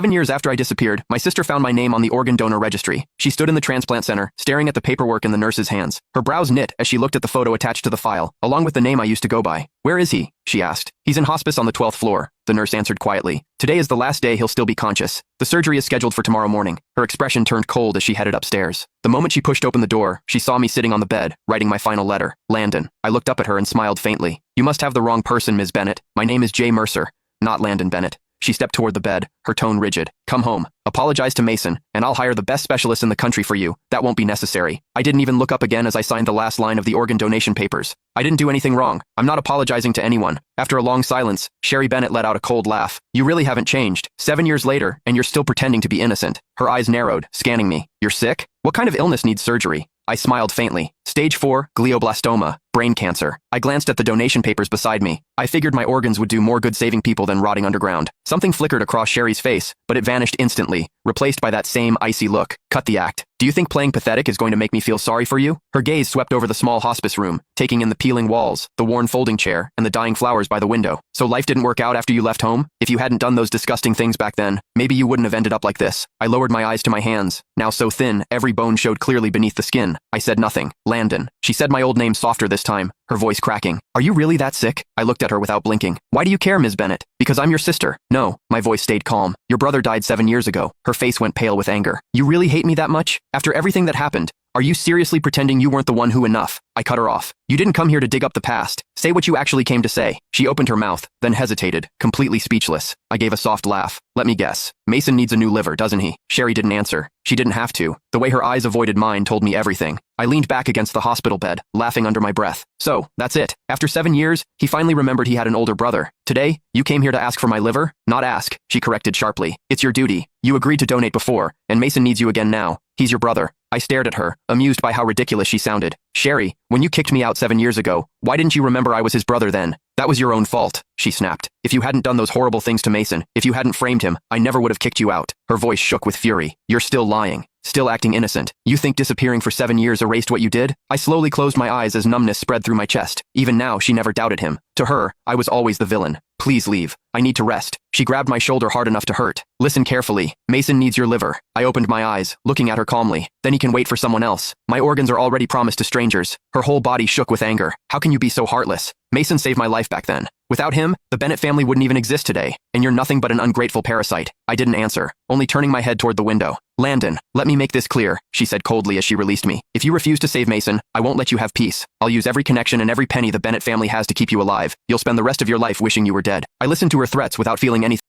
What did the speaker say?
7 years after I disappeared, my sister found my name on the organ donor registry. She stood in the transplant center, staring at the paperwork in the nurse's hands. Her brows knit as she looked at the photo attached to the file, along with the name I used to go by. "Where is he?" she asked. "He's in hospice on the 12th floor," the nurse answered quietly. "Today is the last day he'll still be conscious. The surgery is scheduled for tomorrow morning." Her expression turned cold as she headed upstairs. The moment she pushed open the door, she saw me sitting on the bed, writing my final letter, Landon. I looked up at her and smiled faintly. "You must have the wrong person, Ms. Bennett. My name is Jay Mercer, not Landon Bennett." She stepped toward the bed, her tone rigid. "Come home, apologize to Mason, and I'll hire the best specialist in the country for you. That won't be necessary." I didn't even look up again as I signed the last line of the organ donation papers. I didn't do anything wrong. I'm not apologizing to anyone. After a long silence, Sherry Bennett let out a cold laugh. "You really haven't changed. 7 years later, and you're still pretending to be innocent." Her eyes narrowed, scanning me. "You're sick? What kind of illness needs surgery?" I smiled faintly. "Stage 4, glioblastoma, brain cancer." I glanced at the donation papers beside me. I figured my organs would do more good saving people than rotting underground. Something flickered across Sherry's face, but it vanished instantly, replaced by that same icy look. "Cut the act. Do you think playing pathetic is going to make me feel sorry for you?" Her gaze swept over the small hospice room, taking in the peeling walls, the worn folding chair, and the dying flowers by the window. "So life didn't work out after you left home? If you hadn't done those disgusting things back then, maybe you wouldn't have ended up like this." I lowered my eyes to my hands, now so thin, every bone showed clearly beneath the skin. I said nothing. "Landon." She said my old name softer this time, her voice cracking. "Are you really that sick?" I looked at her without blinking. "Why do you care, Ms. Bennett?" "Because I'm your sister." "No." My voice stayed calm. "Your brother died 7 years ago." Her face went pale with anger. "You really hate me that much? After everything that happened? Are you seriously pretending you weren't the one who enough?" I cut her off. "You didn't come here to dig up the past. Say what you actually came to say." She opened her mouth, then hesitated, completely speechless. I gave a soft laugh. "Let me guess. Mason needs a new liver, doesn't he?" Sherry didn't answer. She didn't have to. The way her eyes avoided mine told me everything. I leaned back against the hospital bed, laughing under my breath. "So, that's it. After 7 years, he finally remembered he had an older brother. Today, you came here to ask for my liver?" "Not ask," she corrected sharply. "It's your duty. You agreed to donate before, and Mason needs you again now. He's your brother." I stared at her, amused by how ridiculous she sounded. "Sherry, when you kicked me out 7 years ago, why didn't you remember I was his brother then?" "That was your own fault," she snapped. "If you hadn't done those horrible things to Mason, if you hadn't framed him, I never would have kicked you out." Her voice shook with fury. "You're still lying. Still acting innocent. You think disappearing for 7 years erased what you did?" I slowly closed my eyes as numbness spread through my chest. Even now, she never doubted him. To her, I was always the villain. "Please leave. I need to rest." She grabbed my shoulder hard enough to hurt. "Listen carefully. Mason needs your liver." I opened my eyes, looking at her calmly. "Then he can wait for someone else. My organs are already promised to strangers." Her whole body shook with anger. "How can you be so heartless? Mason saved my life back then. Without him, the Bennett family wouldn't even exist today, and you're nothing but an ungrateful parasite." I didn't answer, only turning my head toward the window. "Landon, let me make this clear," she said coldly as she released me. "If you refuse to save Mason, I won't let you have peace. I'll use every connection and every penny the Bennett family has to keep you alive. You'll spend the rest of your life wishing you were dead." I listened to her threats without feeling anything.